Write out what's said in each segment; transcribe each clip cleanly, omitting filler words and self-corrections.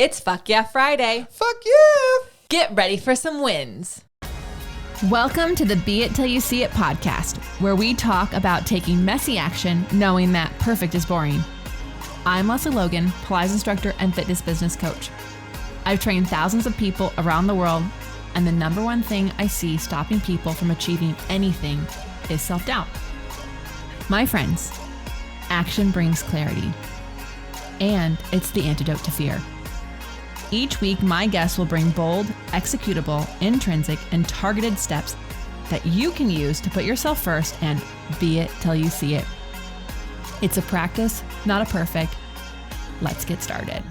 It's Fuck Yeah Friday. Fuck yeah! Get ready for some wins. Welcome to the Be It Till You See It podcast, where we talk about taking messy action, knowing that perfect is boring. I'm Leslie Logan, Pilates instructor and fitness business coach. I've trained thousands of people around the world, and the number one thing I see stopping people from achieving anything is self-doubt. My friends, action brings clarity, and it's the antidote to fear. Each week, my guests will bring bold, executable, intrinsic, and targeted steps that you can use to put yourself first and be it till you see it. It's a practice, not a perfect. Let's get started.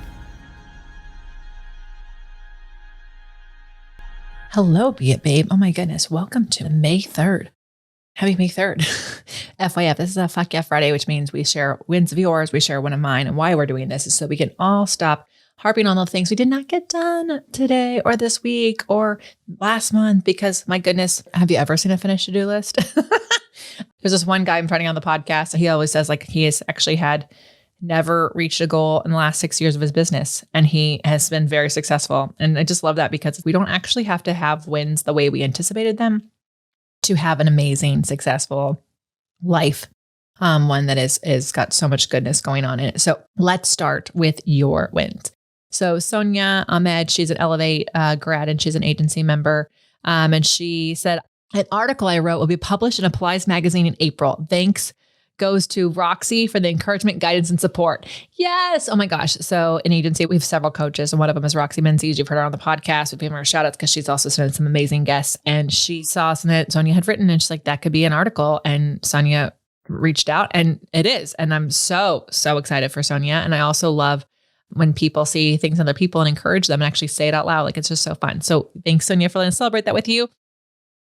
Hello, Be It Babe. Oh my goodness. Welcome to May 3rd. Happy May 3rd. FYF, this is a Fuck Yeah Friday, which means we share wins of yours, we share one of mine, and why we're doing this is so we can all stop harping on the things we did not get done today or this week or last month, because my goodness, have you ever seen a finished to-do list? There's this one guy I'm friending on the podcast. He always says like he has actually had never reached a goal in the last 6 years of his business. And he has been very successful. And I just love that because we don't actually have to have wins the way we anticipated them to have an amazing, successful life. One that is got so much goodness going on in it. So let's start with your wins. So Sonia Ahmed, she's an Elevate grad and she's an agency member. And she said, an article I wrote will be published in a Pilates magazine in April. Thanks goes to Roxy for the encouragement, guidance, and support. Yes. Oh my gosh. So in agency, we have several coaches and one of them is Roxy Menzies. You've heard her on the podcast. We've given her shout outs because she's also sent some amazing guests. And she saw something that Sonia had written and she's like, that could be an article. And Sonia reached out and it is. And I'm so excited for Sonia. And I also love when people see things in other people and encourage them and actually say it out loud. Like it's just so fun. So thanks, Sonia, for letting us celebrate that with you.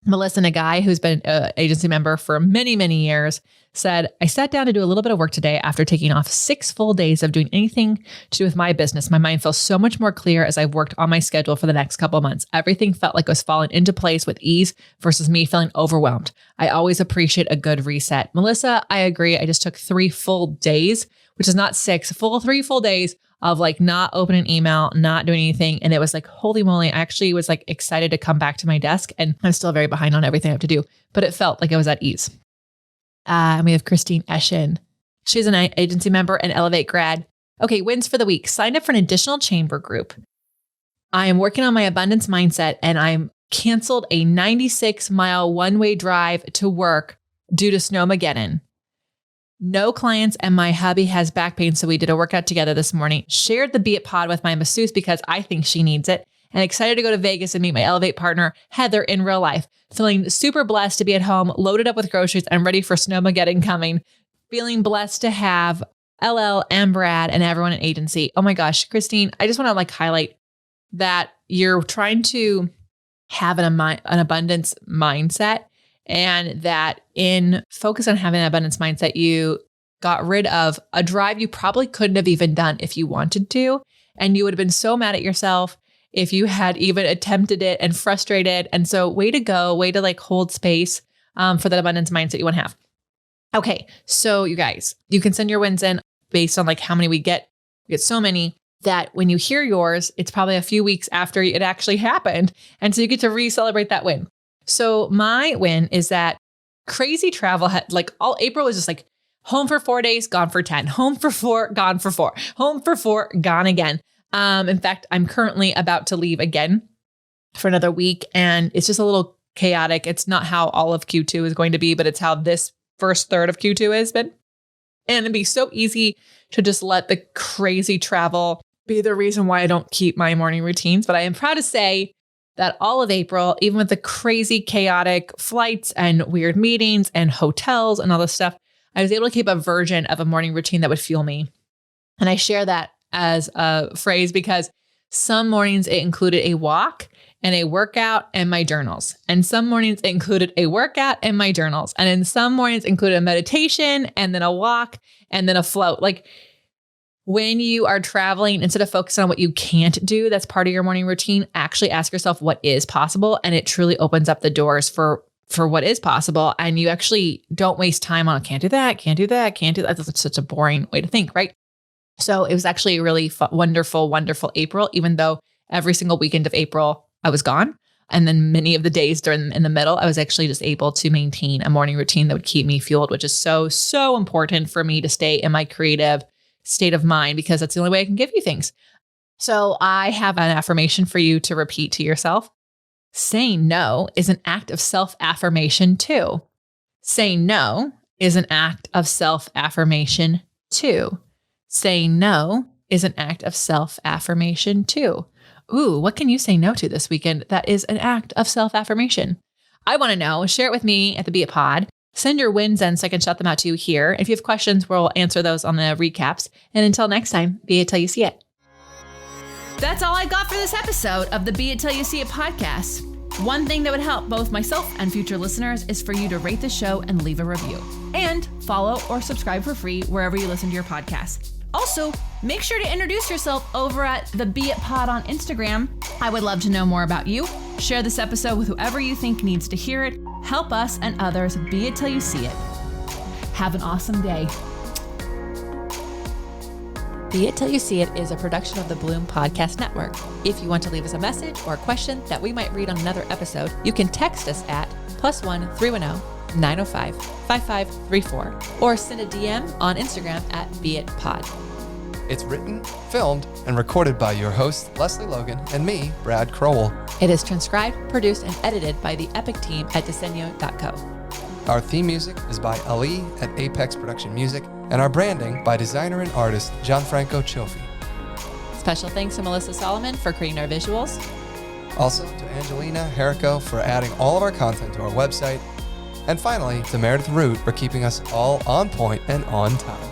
Melissa Nagai, who's been an agency member for many, many years, said, I sat down to do a little bit of work today after taking off 6 full days of doing anything to do with my business. My mind feels so much more clear as I've worked on my schedule for the next couple of months. Everything felt like it was falling into place with ease versus me feeling overwhelmed. I always appreciate a good reset. Melissa, I agree. I just took 3 full days, which is not 6, 3 full days of like not opening email, not doing anything. And it was like, holy moly, I actually was like excited to come back to my desk and I'm still very behind on everything I have to do, but it felt like I was at ease. And we have Christine Eschen. She's an agency member and Elevate grad. Okay, wins for the week. Signed up for an additional chamber group. I am working on my abundance mindset and I'm canceled a 96-mile one-way drive to work due to Snowmageddon. No clients and my hubby has back pain, so we did a workout together this morning. Shared the Be It pod with my masseuse because I think she needs it. And excited to go to Vegas and meet my Elevate partner, Heather, in real life. Feeling super blessed to be at home, loaded up with groceries and ready for Snowmageddon coming. Feeling blessed to have LL and Brad and everyone in agency. Oh my gosh, Christine, I just want to like highlight that you're trying to have an abundance mindset. And that in focus on having an abundance mindset, you got rid of a drive you probably couldn't have even done if you wanted to. And you would have been so mad at yourself if you had even attempted it and frustrated. And so way to go, way to like hold space for that abundance mindset you want to have. Okay. So you guys, you can send your wins in based on like how many we get. We get so many that when you hear yours, it's probably a few weeks after it actually happened. And so you get to re-celebrate that win. So my win is that crazy travel had like all April was just like home for 4 days, gone for 10, home for 4, gone for 4, home for 4, gone again. In fact, I'm currently about to leave again for another week and it's just a little chaotic. It's not how all of Q2 is going to be, but it's how this first third of Q2 has been. And it'd be so easy to just let the crazy travel be the reason why I don't keep my morning routines. But I am proud to say that all of April, even with the crazy chaotic flights and weird meetings and hotels and all this stuff, I was able to keep a version of a morning routine that would fuel me. And I share that as a phrase because some mornings it included a walk and a workout and my journals. And some mornings it included a workout and my journals. And in some mornings it included a meditation and then a walk and then a float. Like when you are traveling, instead of focusing on what you can't do, that's part of your morning routine, actually ask yourself what is possible. And it truly opens up the doors for what is possible. And you actually don't waste time on can't do that, can't do that, can't do that. That's such a boring way to think, right? So it was actually a really wonderful, wonderful April, even though every single weekend of April I was gone. And then many of the days in the middle, I was actually just able to maintain a morning routine that would keep me fueled, which is so, so important for me to stay in my creative state of mind, because that's the only way I can give you things. So I have an affirmation for you to repeat to yourself. Saying no is an act of self-affirmation too. Saying no is an act of self-affirmation too. Saying no is an act of self-affirmation too. Ooh, what can you say no to this weekend that is an act of self-affirmation? I want to know. Share it with me at the Be It Pod. Send your wins in so I can shout them out to you here. If you have questions, we'll answer those on the recaps. And until next time, be it till you see it. That's all I got for this episode of the Be It Till You See It podcast. One thing that would help both myself and future listeners is for you to rate the show and leave a review. And follow or subscribe for free wherever you listen to your podcast. Also, make sure to introduce yourself over at the Be It Pod on Instagram. I would love to know more about you. Share this episode with whoever you think needs to hear it. Help us and others be it till you see it. Have an awesome day. Be It Till You See It is a production of the Bloom Podcast Network. If you want to leave us a message or a question that we might read on another episode, you can text us at +1 310 905 5534 or send a DM on Instagram at BeItPod. It's written, filmed, and recorded by your host, Lesley Logan, and me, Brad Crowell. It is transcribed, produced, and edited by the epic team at Disenyo.co. Our theme music is by Ali at Apex Production Music, and our branding by designer and artist Gianfranco Cioffi. Special thanks to Melissa Solomon for creating our visuals. Also to Angelina Herrico for adding all of our content to our website. And finally, to Meredith Root for keeping us all on point and on time.